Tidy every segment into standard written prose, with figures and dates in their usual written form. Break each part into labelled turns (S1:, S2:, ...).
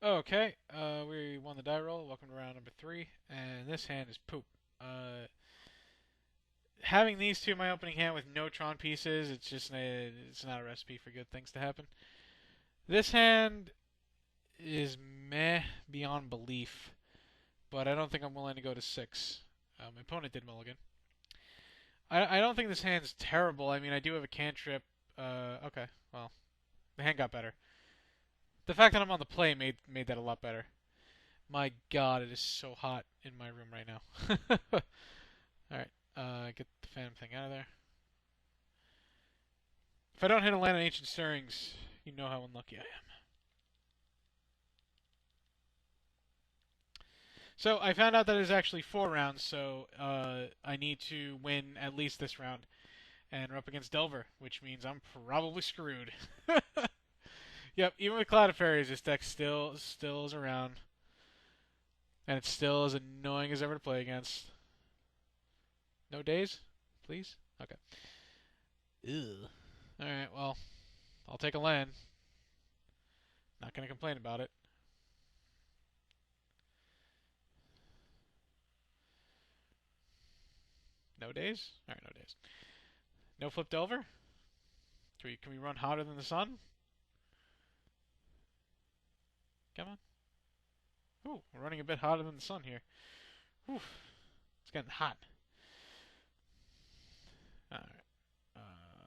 S1: Okay, we won the die roll. Welcome to round number 3, and this hand is poop. Having these two in my opening hand with no Tron pieces, it's not a recipe for good things to happen. This hand is meh beyond belief, but I don't think I'm willing to go to 6. My opponent did mulligan. I don't think this hand's terrible. I mean, I do have a cantrip. Okay, well, the hand got better. The fact that I'm on the play made that a lot better. My God, it is so hot in my room right now. Alright, get the phantom thing out of there. If I don't hit a land on Ancient Stirrings, you know how unlucky I am. So I found out that it's actually 4 rounds, so I need to win at least this round. And we're up against Delver, which means I'm probably screwed. Yep, even with Cloud of Fairies, this deck still is around. And it's still as annoying as ever to play against. No days? Please? Okay. Ew. Alright, well, I'll take a land. Not gonna complain about it. No days? Alright, no days. No flip Delver? Can we run hotter than the sun? Come on. Ooh, we're running a bit hotter than the sun here. Ooh, it's getting hot. Alright.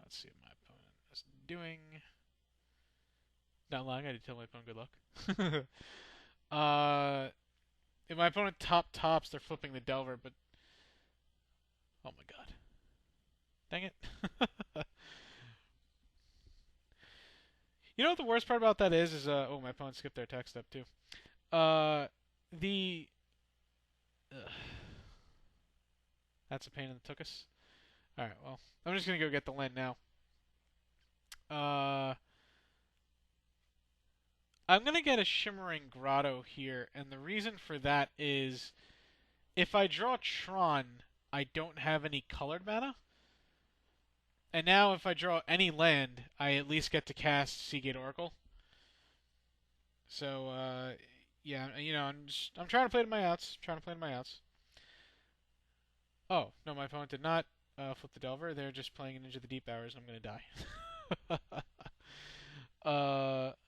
S1: Let's see what my opponent is doing. Not lying, I did tell my opponent good luck. If my opponent tops, they're flipping the Delver, but... Oh my god. Dang it. You know what the worst part about that is oh, my opponent skipped their attack step too. The... Ugh. That's a pain in the tuchus. Alright, well, I'm just gonna go get the land now. I'm gonna get a Shimmering Grotto here, and the reason for that is if I draw Tron, I don't have any colored mana. And now if I draw any land, I at least get to cast Seagate Oracle. So, yeah, you know, I'm trying to play to my outs. Oh, no, my opponent did not flip the Delver. They're just playing Into the Deep Hours, and I'm gonna die.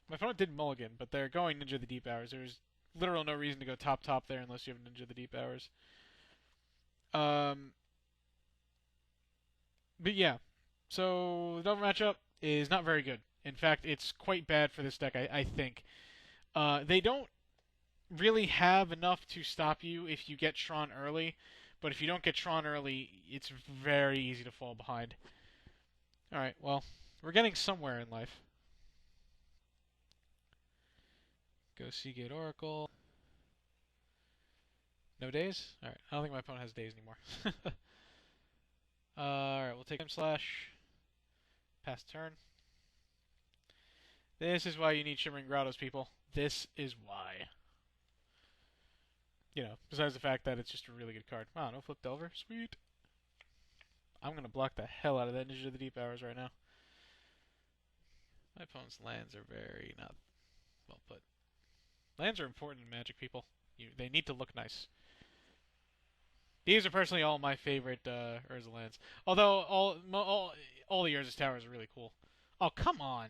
S1: My opponent did mulligan, but they're going Ninja the Deep Hours. There's literal no reason to go top there unless you have Ninja the Deep Hours. But yeah, so the Delver matchup is not very good. In fact, it's quite bad for this deck, I think. They don't really have enough to stop you if you get Tron early, but if you don't get Tron early, it's very easy to fall behind. Alright, well, we're getting somewhere in life. Go Seagate Oracle. No days? Alright, I don't think my opponent has days anymore. Alright, we'll take Time Slash. Pass turn. This is why you need Shimmering Grottos, people. This is why. You know, besides the fact that it's just a really good card. Wow, no flip Delver. Sweet. I'm going to block the hell out of that Ninja of the Deep Hours right now. My opponent's lands are very not well put. Lands are important in Magic, people. They need to look nice. These are personally all my favorite Urza lands. Although all the Urza's towers are really cool. Oh, come on.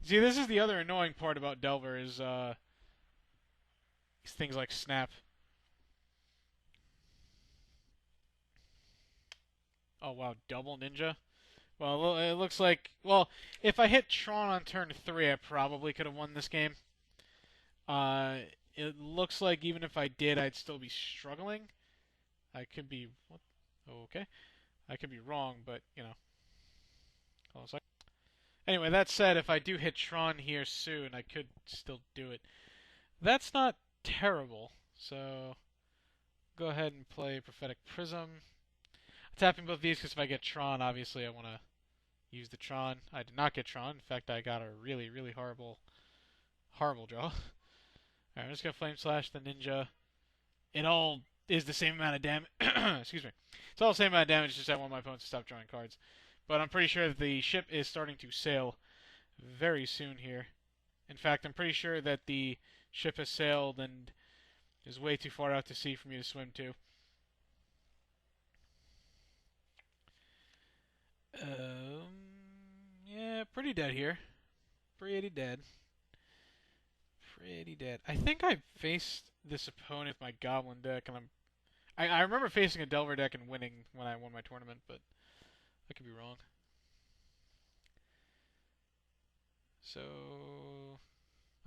S1: See, this is the other annoying part about Delver is things like Snap. Oh wow, double Ninja. Well, it looks like... Well, if I hit Tron on turn 3, I probably could have won this game. It looks like even if I did, I'd still be struggling. I could be... What? Okay. I could be wrong, but, you know. Hold on a second. Anyway, that said, if I do hit Tron here soon, I could still do it. That's not terrible. So, go ahead and play Prophetic Prism. I'm tapping both these because if I get Tron, obviously I want to use the Tron. I did not get Tron. In fact, I got a really, really horrible draw. Alright, I'm just going to Flame Slash the Ninja. It all is the same amount of damage. Excuse me. It's all the same amount of damage, just I want my opponent to stop drawing cards. But I'm pretty sure that the ship is starting to sail very soon here. In fact, I'm pretty sure that the ship has sailed and is way too far out to sea for me to swim to. Yeah, pretty dead here. Pretty dead. Pretty dead. I think I faced this opponent with my Goblin deck, and I remember facing a Delver deck and winning when I won my tournament, but I could be wrong. So,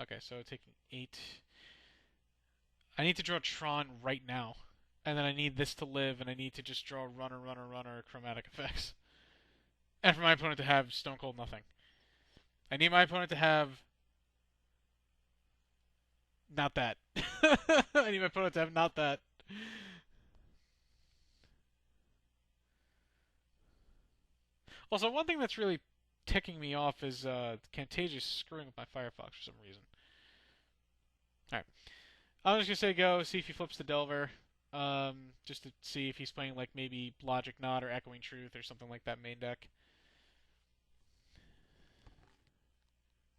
S1: okay, so taking 8. I need to draw Tron right now, and then I need this to live, and I need to just draw runner, runner, runner, chromatic effects. And for my opponent to have Stone Cold nothing. I need my opponent to have not that. I need my opponent to have not that. Also, one thing that's really ticking me off is Camtasia's screwing with my Firefox for some reason. Alright. I'm just going to say go, see if he flips the Delver. Just to see if he's playing like maybe Logic Knot or Echoing Truth or something like that main deck.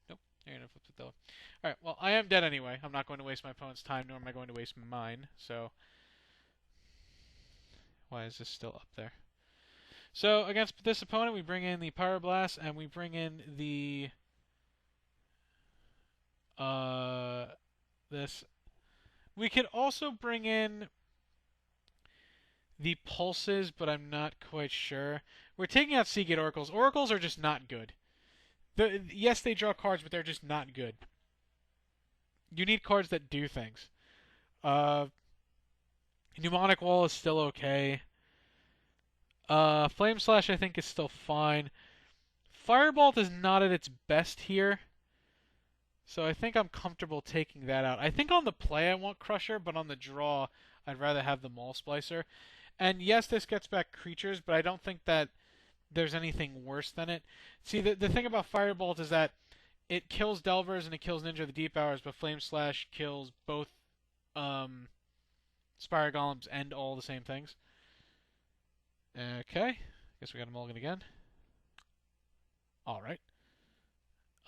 S1: Nope, you're going to flip the Delver. Alright, well, I am dead anyway. I'm not going to waste my opponent's time, nor am I going to waste mine. So, why is this still up there? So, against this opponent, we bring in the Pyroblast, and we bring in the... this. We could also bring in the Pulses, but I'm not quite sure. We're taking out Seagate Oracles. Oracles are just not good. Yes, they draw cards, but they're just not good. You need cards that do things. Mnemonic Wall is still okay. Flame Slash I think is still fine. Firebolt is not at its best here. So I think I'm comfortable taking that out. I think on the play I want Crusher, but on the draw I'd rather have the Maul Splicer. And yes, this gets back creatures, but I don't think that there's anything worse than it. See, the thing about Firebolt is that it kills Delvers and it kills Ninja of the Deep Hours, but Flame Slash kills both Spire Golems and all the same things. Okay, guess we got a mulligan again. Alright.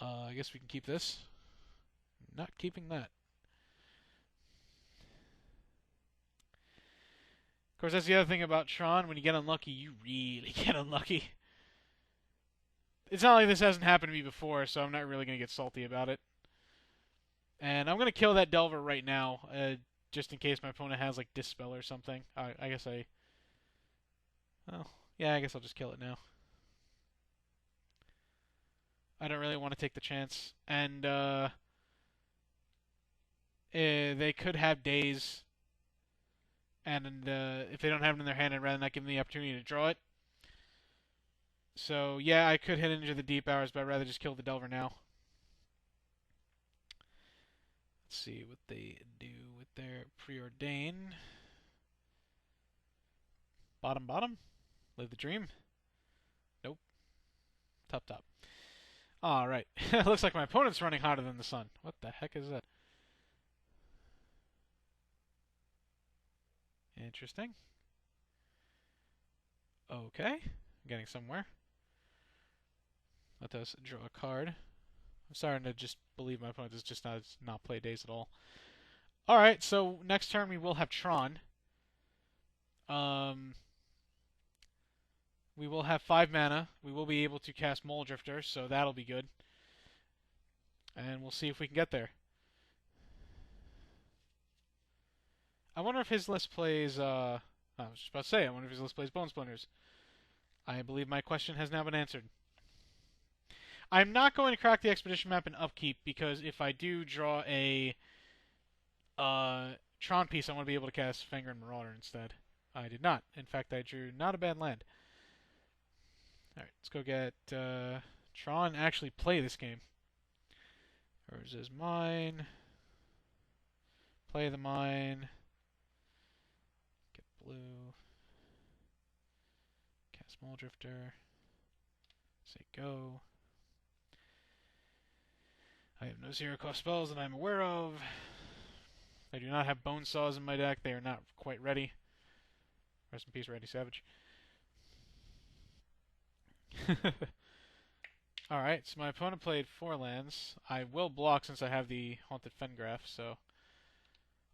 S1: I guess we can keep this. Not keeping that. Of course, that's the other thing about Tron. When you get unlucky, you really get unlucky. It's not like this hasn't happened to me before, so I'm not really going to get salty about it. And I'm going to kill that Delver right now, just in case my opponent has, like, Dispel or something. I guess I... Oh, yeah, I guess I'll just kill it now. I don't really want to take the chance. And, they could have Daze. And if they don't have it in their hand, I'd rather not give them the opportunity to draw it. So, yeah, I could hit into the Deep Hours, but I'd rather just kill the Delver now. Let's see what they do with their Preordain. Bottom, bottom. Live the dream. Nope. Top, top. Alright. Looks like my opponent's running hotter than the sun. What the heck is that? Interesting. Okay. I'm getting somewhere. Let us draw a card. I'm starting to just believe my opponent does just not play Daze at all. Alright, so next turn we will have Tron. We will have 5 mana. We will be able to cast Mole Drifter, so that'll be good. And we'll see if we can get there. I wonder if his list plays, I was just about to say, I wonder if his list plays Bone Splinters. I believe my question has now been answered. I'm not going to crack the Expedition map in Upkeep, because if I do draw a Tron piece, I want to be able to cast Fangren Marauder instead. I did not. In fact, I drew not a bad land. Alright, let's go get Tron actually play this game. Yours is mine. Play the mine. Get blue. Cast Mole Drifter. Say go. I have no zero cost spells that I'm aware of. I do not have Bone Saws in my deck. They are not quite ready. Rest in peace, Randy Savage. Alright, so my opponent played 4 lands. I will block since I have the Haunted Fengraf, so...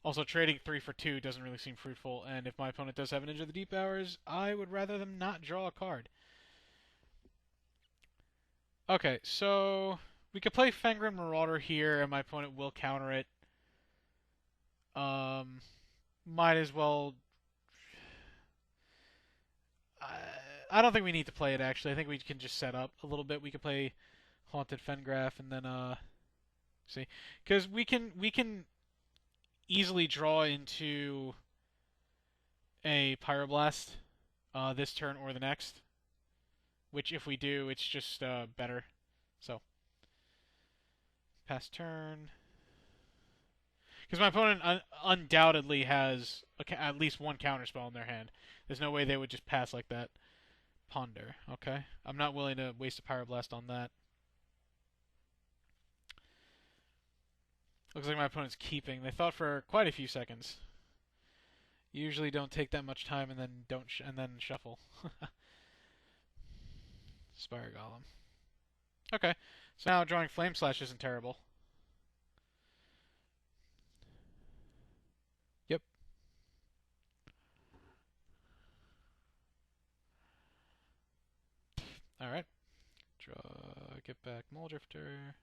S1: Also, trading 3 for 2 doesn't really seem fruitful, and if my opponent does have an Ninja of the Deep Hours, I would rather them not draw a card. Okay, so... We could play Fenrir Marauder here, and my opponent will counter it. Might as well... I don't think we need to play it, actually. I think we can just set up a little bit. We could play Haunted Fengraf, and then, see? Because we can easily draw into a Pyroblast this turn or the next. Which, if we do, it's just better. So, pass turn. Because my opponent undoubtedly has at least one counterspell in their hand. There's no way they would just pass like that. Ponder. Okay. I'm not willing to waste a Pyroblast on that. Looks like my opponent's keeping. They thought for quite a few seconds. Usually don't take that much time and then shuffle. Spire Golem. Okay. So now drawing Flame Slash isn't terrible. Yep. Alright. Draw, get back Mole Drifter.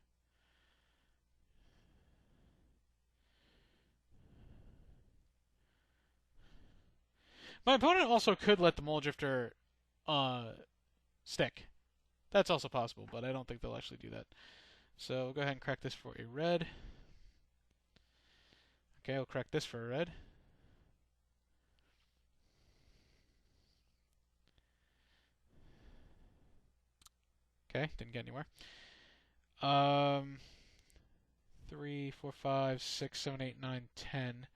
S1: My opponent also could let the Mole Drifter stick. That's also possible, but I don't think they'll actually do that. So we'll go ahead and crack this for a red. Okay, we'll crack this for a red. Okay, didn't get anywhere. 3, 4, 5, 6, 7, 8, 9, 10.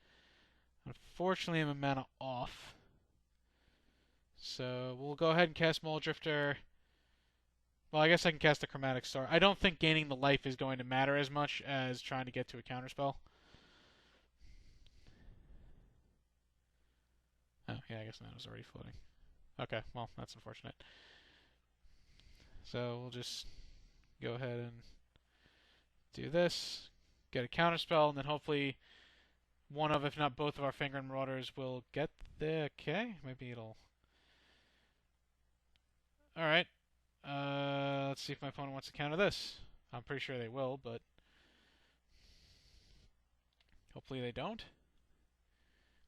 S1: Unfortunately, I'm a mana off. So we'll go ahead and cast Mole Drifter. Well, I guess I can cast the Chromatic Star. I don't think gaining the life is going to matter as much as trying to get to a counterspell. Oh, yeah, I guess that was already floating. Okay, well, that's unfortunate. So we'll just go ahead and do this, get a counterspell, and then hopefully one of, if not both of our Finger and Marauders will get the... Okay, maybe it'll... Alright. Let's see if my opponent wants to counter this. I'm pretty sure they will, but... Hopefully they don't.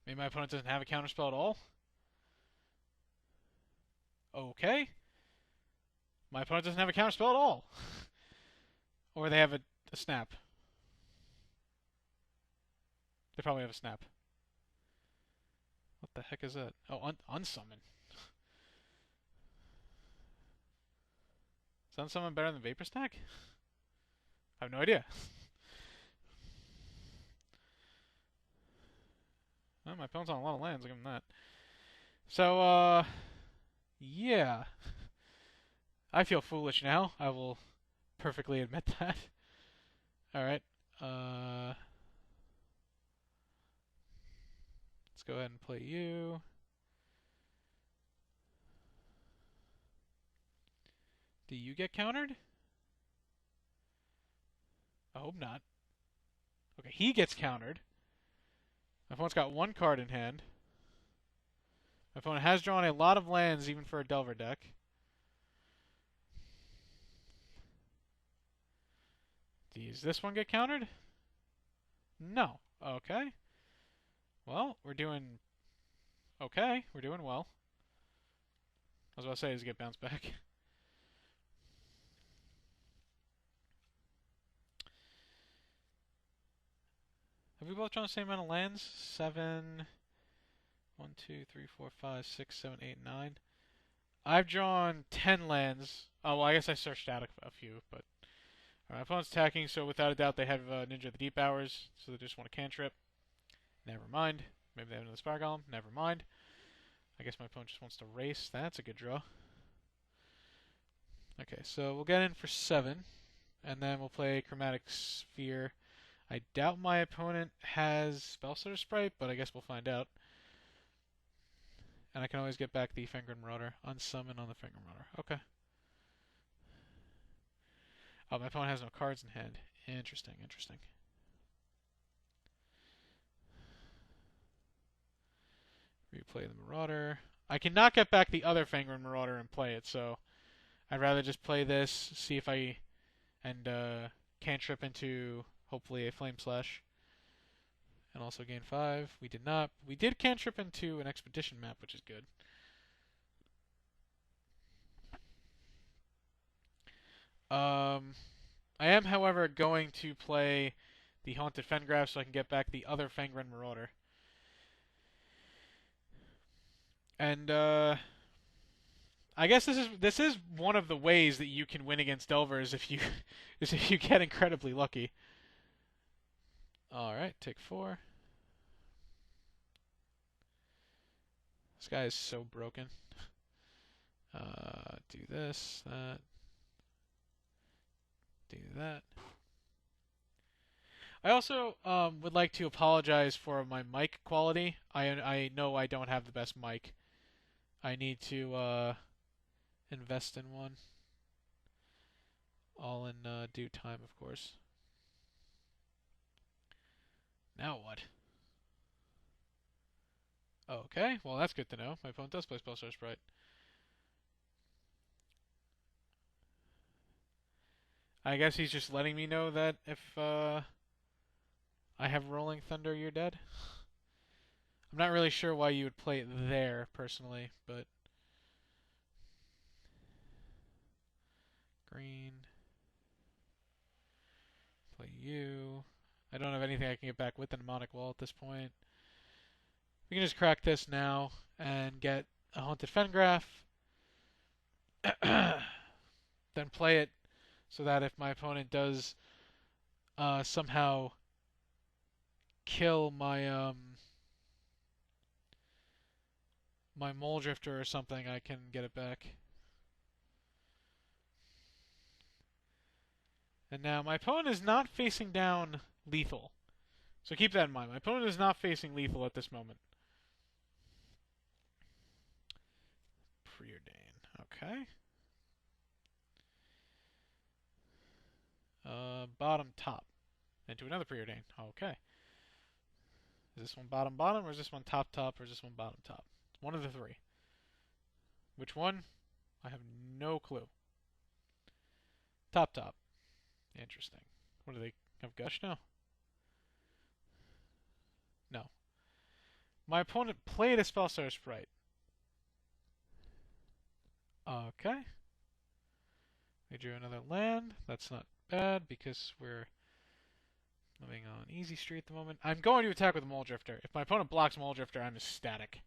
S1: Maybe my opponent doesn't have a counterspell at all. Okay. My opponent doesn't have a counterspell at all. Or they have a snap. They probably have a snap. What the heck is that? Oh, unsummon. Is unsummon better than Vapor Stack? I have no idea. Well, my opponent's on a lot of lands, I'll give him that. So, yeah. I feel foolish now. I will perfectly admit that. Alright. Let's go ahead and play you. Do you get countered? I hope not. Okay, he gets countered. My opponent's got one card in hand. My opponent has drawn a lot of lands even for a Delver deck. Does this one get countered? No. Okay. Well, we're doing okay. We're doing well. I was about to say is get bounced back. Have we both drawn the same amount of lands? 7, 1, 2, 3, 4, 5, 6, 7, 8, 9. I've drawn 10 lands. Oh, well, I guess I searched out a few, but... Alright, my opponent's attacking, so without a doubt they have Ninja of the Deep Hours, so they just want a cantrip. Never mind. Maybe they have another Spire Golem. Never mind. I guess my opponent just wants to race. That's a good draw. Okay, so we'll get in for 7, and then we'll play Chromatic Sphere. I doubt my opponent has Spellstutter Sprite, but I guess we'll find out. And I can always get back the Finger and Marauder. Unsummon on the Finger and Marauder. Okay. Oh, my opponent has no cards in hand. Interesting, interesting. Replay the Marauder. I cannot get back the other Fangren Marauder and play it, so I'd rather just play this, see if I and cantrip into hopefully a Flame Slash, and also gain 5. We did not. We did cantrip into an Expedition map, which is good. I am, however, going to play the Haunted Fengraf so I can get back the other Fangren Marauder. And I guess this is one of the ways that you can win against Delvers if you is if you get incredibly lucky. All right, take 4. This guy is so broken. Do this, that, do that. I also would like to apologize for my mic quality. I know I don't have the best mic. I need to invest in one. All in due time, of course. Now what? Okay, well that's good to know. My opponent does play Spellstar Sprite. I guess he's just letting me know that if I have Rolling Thunder, you're dead. I'm not really sure why you would play it there, personally, but... Green. Play you. I don't have anything I can get back with the Mnemonic Wall at this point. We can just crack this now and get a Haunted Fengraf. Then play it so that if my opponent does somehow kill my my Mole Drifter or something, I can get it back. And now my opponent is not facing down lethal. So keep that in mind. My opponent is not facing lethal at this moment. Preordain. Okay. Bottom top. Into another Preordain. Okay. Is this one bottom bottom, or is this one top top, or is this one bottom top? One of the three. Which one? I have no clue. Top top. Interesting. What do they have? Gush now? No. My opponent played a Spellstar Sprite. Okay. We drew another land. That's not bad because we're living on easy street at the moment. I'm going to attack with Mole Drifter. If my opponent blocks Mole Drifter, I'm ecstatic.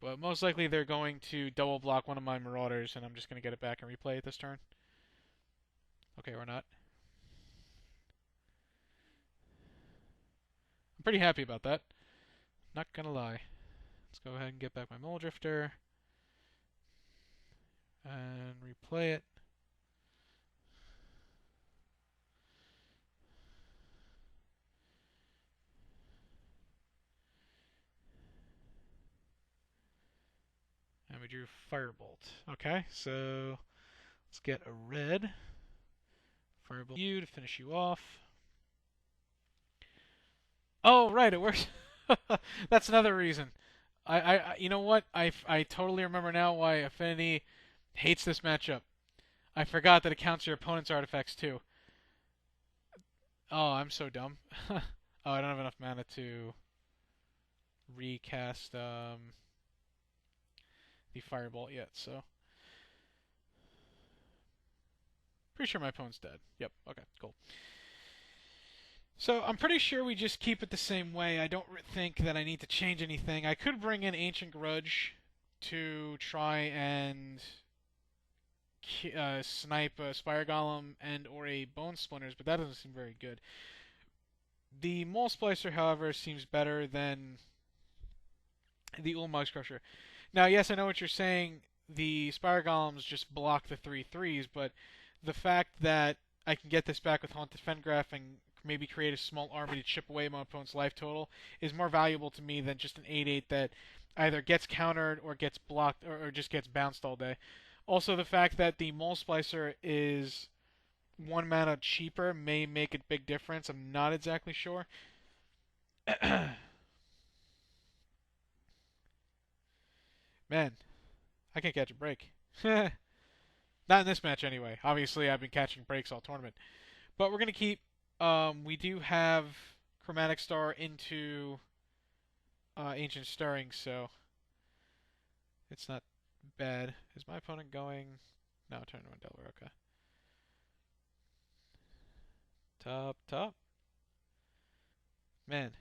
S1: But most likely they're going to double block one of my Marauders, and I'm just going to get it back and replay it this turn. Okay, or not. I'm pretty happy about that. Not gonna lie. Let's go ahead and get back my Mole Drifter. And replay it. And we drew Firebolt. Okay, so let's get a red. Firebolt you to finish you off. Oh, right, it works. That's another reason. You know what? I totally remember now why Affinity hates this matchup. I forgot that it counts your opponent's artifacts too. Oh, I'm so dumb. Oh, I don't have enough mana to recast the Firebolt yet, so. Pretty sure my opponent's dead. Yep, okay, cool. So I'm pretty sure we just keep it the same way. I don't think that I need to change anything. I could bring in Ancient Grudge to try and snipe a Spire Golem and or a Bone Splinters, but that doesn't seem very good. The Mole Splicer, however, seems better than the Ulamog Crusher. Now, yes, I know what you're saying. The Spire Golems just block the 3/3s, but the fact that I can get this back with Haunted Fengraf and maybe create a small army to chip away my opponent's life total is more valuable to me than just an 8/8 that either gets countered or gets blocked or just gets bounced all day. Also, the fact that the Mole Splicer is 1 mana cheaper may make a big difference. I'm not exactly sure. Man, I can't catch a break. Not in this match anyway. Obviously, I've been catching breaks all tournament. But we're going to keep... we do have Chromatic Star into Ancient Stirring, so it's not bad. Is my opponent going... No, turn to Delaware, okay. Top. Man.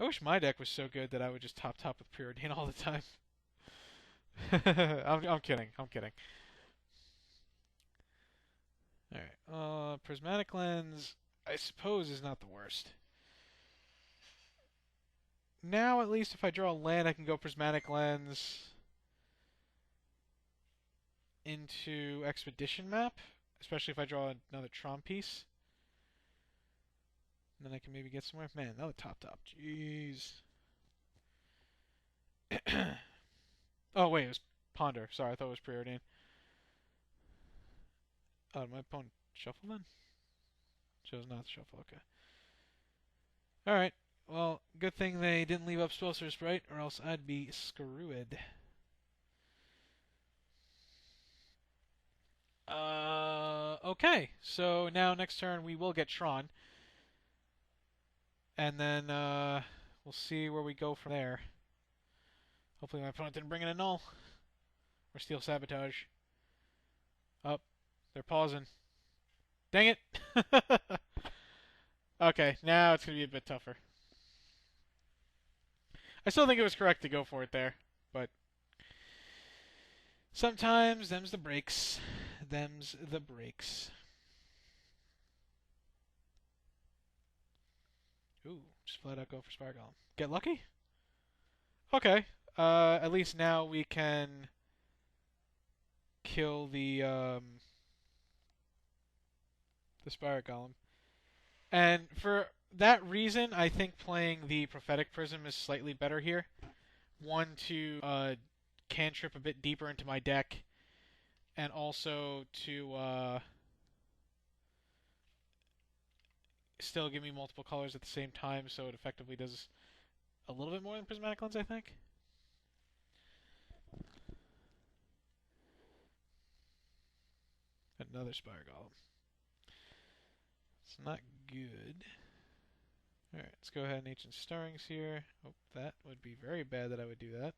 S1: I wish my deck was so good that I would just top with Preordain all the time. I'm kidding. Alright, Prismatic Lens, I suppose, is not the worst. Now, at least, if I draw a land, I can go Prismatic Lens into Expedition Map, especially if I draw another Tron piece. And then I can maybe get somewhere. Man, another top. Jeez. Oh, wait, it was Ponder. Sorry, I thought it was Preordain. Oh, did my opponent shuffle then? Chose not to shuffle, okay. Alright, well, good thing they didn't leave up Spellsorcer's Sprite, or else I'd be screwed. Okay, so now next turn we will get Tron. And then, we'll see where we go from there. Hopefully my opponent didn't bring in a null. Or Steel Sabotage. Oh, they're pausing. Dang it! Okay, now it's going to be a bit tougher. I still think it was correct to go for it there, but sometimes them's the breaks. Ooh, just flat out go for Spire Golem. Get lucky? Okay. At least now we can kill the Spire Golem. And for that reason, I think playing the Prophetic Prism is slightly better here. One, to cantrip a bit deeper into my deck, and also to still give me multiple colors at the same time, so it effectively does a little bit more than Prismatic Lens, I think. Another Spire Golem. It's not good. Alright, let's go ahead and Ancient Stirrings here. Oh, that would be very bad that I would do that.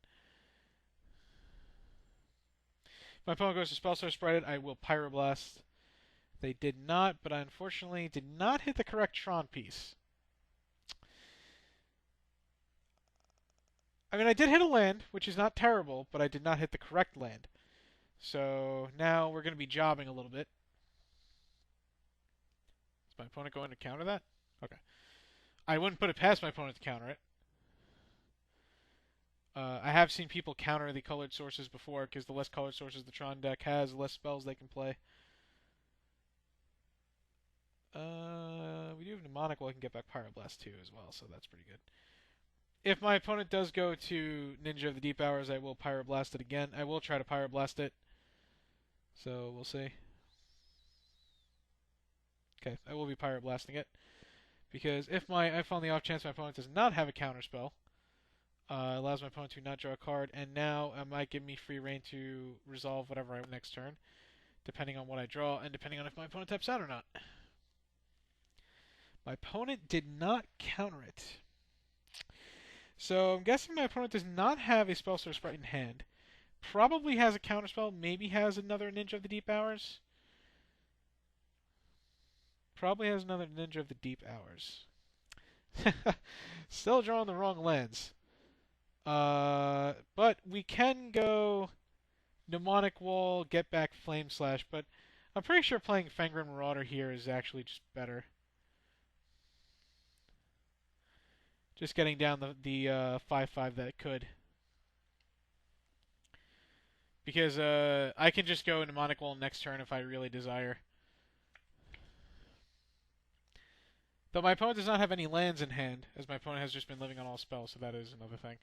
S1: If my opponent goes to Spellstar Sprite it, I will Pyroblast. They did not, but I unfortunately did not hit the correct Tron piece. I mean, I did hit a land, which is not terrible, but I did not hit the correct land. So now we're going to be jobbing a little bit. Is my opponent going to counter that? Okay. I wouldn't put it past my opponent to counter it. I have seen people counter the colored sources before, because the less colored sources the Tron deck has, the less spells they can play. We do have Mnemonic, well, I can get back Pyroblast too as well, so that's pretty good. If my opponent does go to Ninja of the Deep Hours, I will Pyroblast it again. I will try to Pyroblast it. So, we'll see. Okay, I will be Pyroblasting it. Because if on the off chance my opponent does not have a counterspell, allows my opponent to not draw a card, and now it might give me free reign to resolve whatever I want next turn, depending on what I draw, and depending on if my opponent taps out or not. My opponent did not counter it. So I'm guessing my opponent does not have a Spellstar Sprite in hand. Probably has a counterspell, maybe has another Ninja of the Deep Hours. Probably has another Ninja of the Deep Hours. Still drawing the wrong lands. But we can go Mnemonic Wall, get back Flame Slash, but I'm pretty sure playing Fangren Marauder here is actually just better. Just getting down the 5/5 that it could. Because I can just go Mnemonic Wall next turn if I really desire. Though my opponent does not have any lands in hand, as my opponent has just been living on all spells, so that is another thing.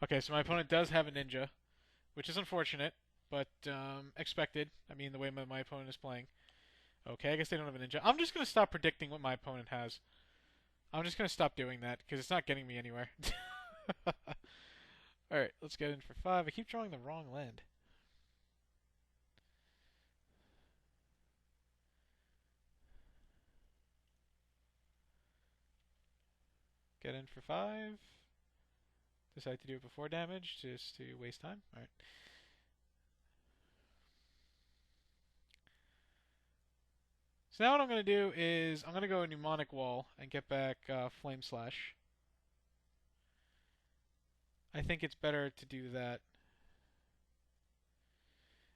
S1: Okay, so my opponent does have a Ninja, which is unfortunate, but expected. I mean, the way my opponent is playing. Okay, I guess they don't have a ninja. I'm just gonna stop predicting what my opponent has. I'm just gonna stop doing that because it's not getting me anywhere. All right, let's get in for 5. I keep drawing the wrong land. Get in for 5. Decide to do it before damage just to waste time. All right. So now what I'm going to do is I'm going to go a Mnemonic Wall and get back Flame Slash. I think it's better to do that.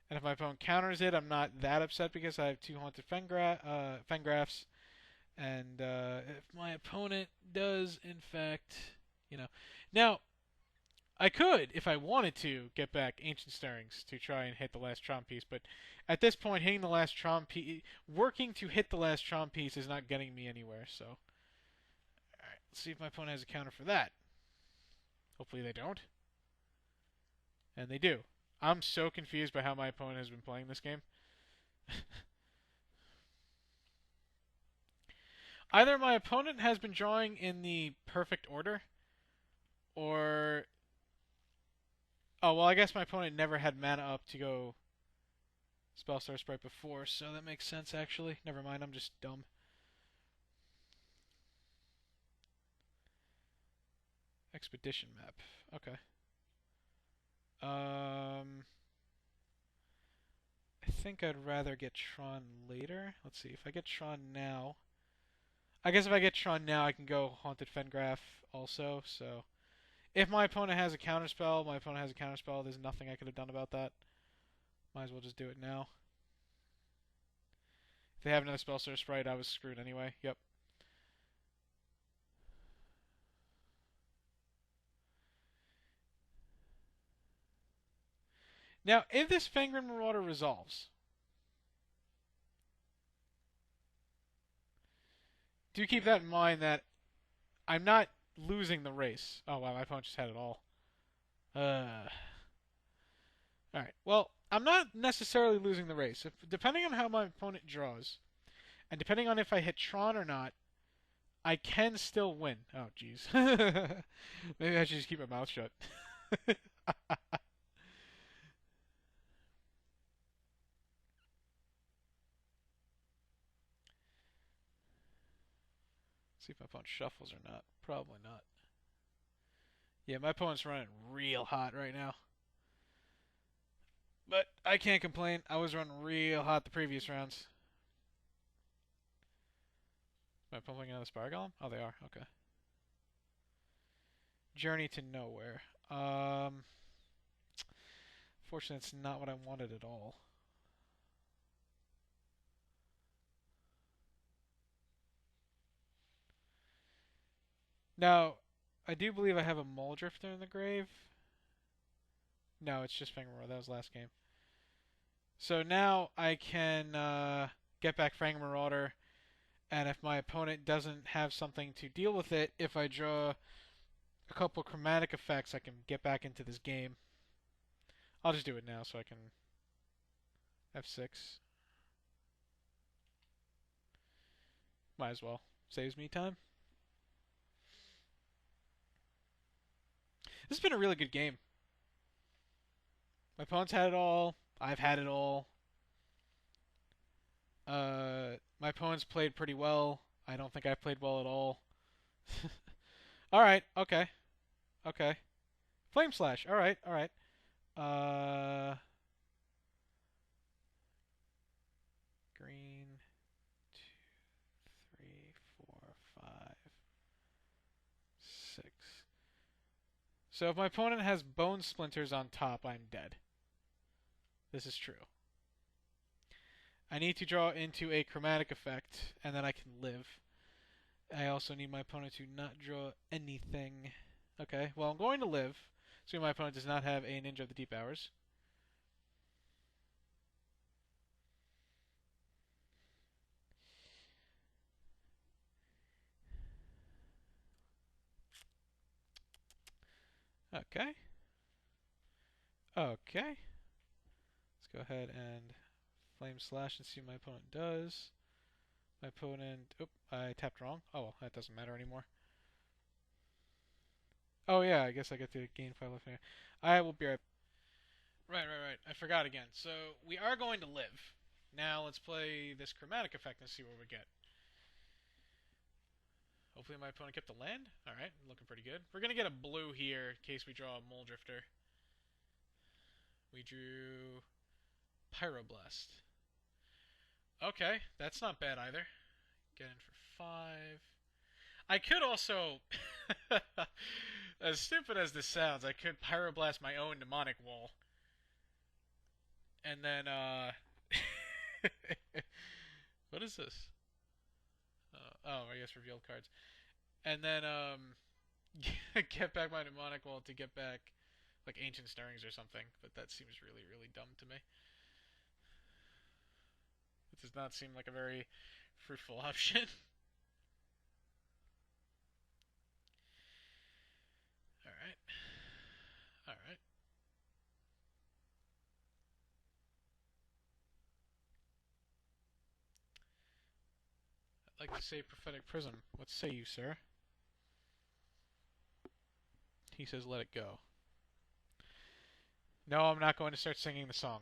S1: And if my opponent counters it, I'm not that upset because I have 2 Haunted Fengraphs. And if my opponent does, in fact, you know. Now, I could, if I wanted to, get back Ancient Stirrings to try and hit the last Tron piece, but at this point, hitting the last Tron piece, working to hit the last Tron piece is not getting me anywhere, so. Alright, let's see if my opponent has a counter for that. Hopefully they don't. And they do. I'm so confused by how my opponent has been playing this game. Either my opponent has been drawing in the perfect order, or... Oh, well, I guess my opponent never had mana up to go Spellstar Sprite before, so that makes sense, actually. Never mind, I'm just dumb. Expedition map. Okay. I think I'd rather get Tron later. Let's see, if I get Tron now... I guess if I get Tron now, I can go Haunted Fengraph also, so... If my opponent has a counterspell, my opponent has a counterspell, there's nothing I could have done about that. Might as well just do it now. If they have another Spellstar Sprite, I was screwed anyway. Yep. Now, if this Fangren Marauder resolves, do keep that in mind that I'm not losing the race. Oh wow, my opponent just had it all. Alright, well, I'm not necessarily losing the race. Depending on how my opponent draws, and depending on if I hit Tron or not, I can still win. Oh, jeez. Maybe I should just keep my mouth shut. See if my opponent shuffles or not. Probably not. Yeah, my opponent's running real hot right now. But I can't complain. I was running real hot the previous rounds. Am I pumping another Spire Golem? Oh, they are. Okay. Journey to Nowhere. Fortunately, it's not what I wanted at all. Now, I do believe I have a Muldrifter in the grave. No, it's just Fangorn. That was last game. So now I can get back Fang Marauder, and if my opponent doesn't have something to deal with it, if I draw a couple chromatic effects, I can get back into this game. I'll just do it now so I can F6. Might as well. Saves me time. This has been a really good game. My opponent's had it all. I've had it all. My opponent's played pretty well. I don't think I played well at all. Alright, okay. Okay. Flame Slash. Alright, alright. Green. 2, 3, 4, 5, 6. So if my opponent has Bone Splinters on top, I'm dead. This is true. I need to draw into a chromatic effect, and then I can live. I also need my opponent to not draw anything. Okay, well, I'm going to live, so my opponent does not have a Ninja of the Deep Hours. Okay. Okay. Let's go ahead and Flame Slash and see what my opponent does. My opponent... Oop, I tapped wrong. Oh, well, that doesn't matter anymore. Oh, yeah, I guess I get to gain 5 life. I will be right... Right. I forgot again. So, we are going to live. Now, let's play this chromatic effect and see what we get. Hopefully my opponent kept the land. Alright, looking pretty good. We're going to get a blue here in case we draw a Mole Drifter. We drew Pyroblast. Okay, that's not bad either. Get in for 5. I could also, as stupid as this sounds, I could Pyroblast my own Mnemonic Wall. And then, what is this? Oh, I guess revealed cards. And then, get back my Mnemonic Wall to get back, like, Ancient Stirrings or something. But that seems really, really dumb to me. It does not seem like a very fruitful option. Alright. Alright. I'd like to say Prophetic Prism. What say you, sir? He says let it go. No, I'm not going to start singing the song.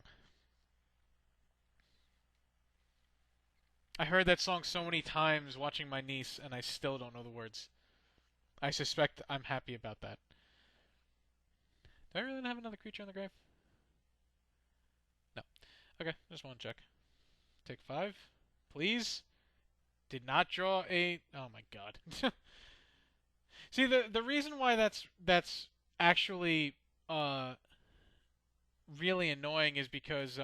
S1: I heard that song so many times watching my niece, and I still don't know the words. I suspect I'm happy about that. Do I really have another creature in the grave? No. Okay, just one check. Take 5. Please. Did not draw a... Oh my god. See, the reason why that's actually really annoying is because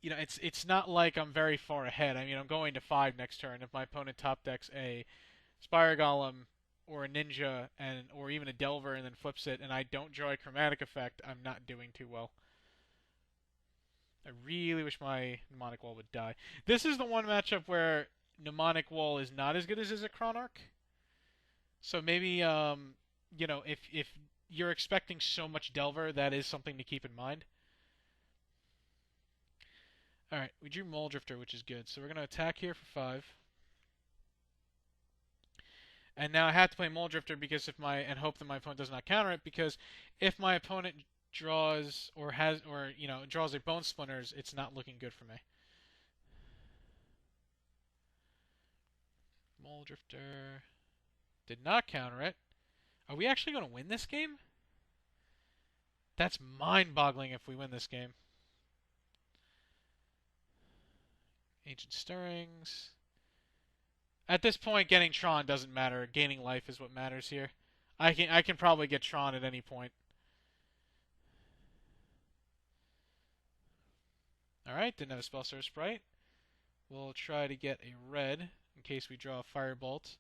S1: you know, it's not like I'm very far ahead. I mean, I'm going to 5 next turn. If my opponent top decks a Spire Golem or a Ninja or even a Delver and then flips it and I don't draw a chromatic effect, I'm not doing too well. I really wish my Mnemonic Wall would die. This is the one matchup where Mnemonic Wall is not as good as a Chronarch. So maybe, you know, if you're expecting so much Delver, that is something to keep in mind. Alright, we drew Mole Drifter, which is good. So we're going to attack here for 5. And now I have to play Mole Drifter because and hope that my opponent does not counter it, because if my opponent draws draws a Bone Splinters, it's not looking good for me. Mole Drifter did not counter it. Are we actually going to win this game? That's mind-boggling if we win this game. Ancient Stirrings. At this point, getting Tron doesn't matter. Gaining life is what matters here. I can probably get Tron at any point. Alright, didn't have a Spell Sorcerer Sprite. We'll try to get a red in case we draw a Firebolt.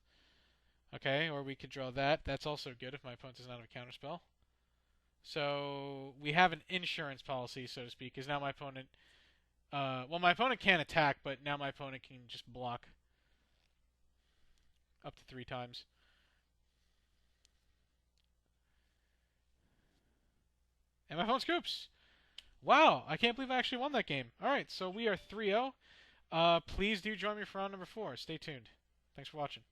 S1: Okay, or we could draw that. That's also good if my opponent does not have a counterspell. So we have an insurance policy, so to speak, because now my opponent... well, my opponent can't attack, but now my opponent can just block up to 3 times. And my phone scoops! Wow, I can't believe I actually won that game. Alright, so we are 3-0. Please do join me for round number 4. Stay tuned. Thanks for watching.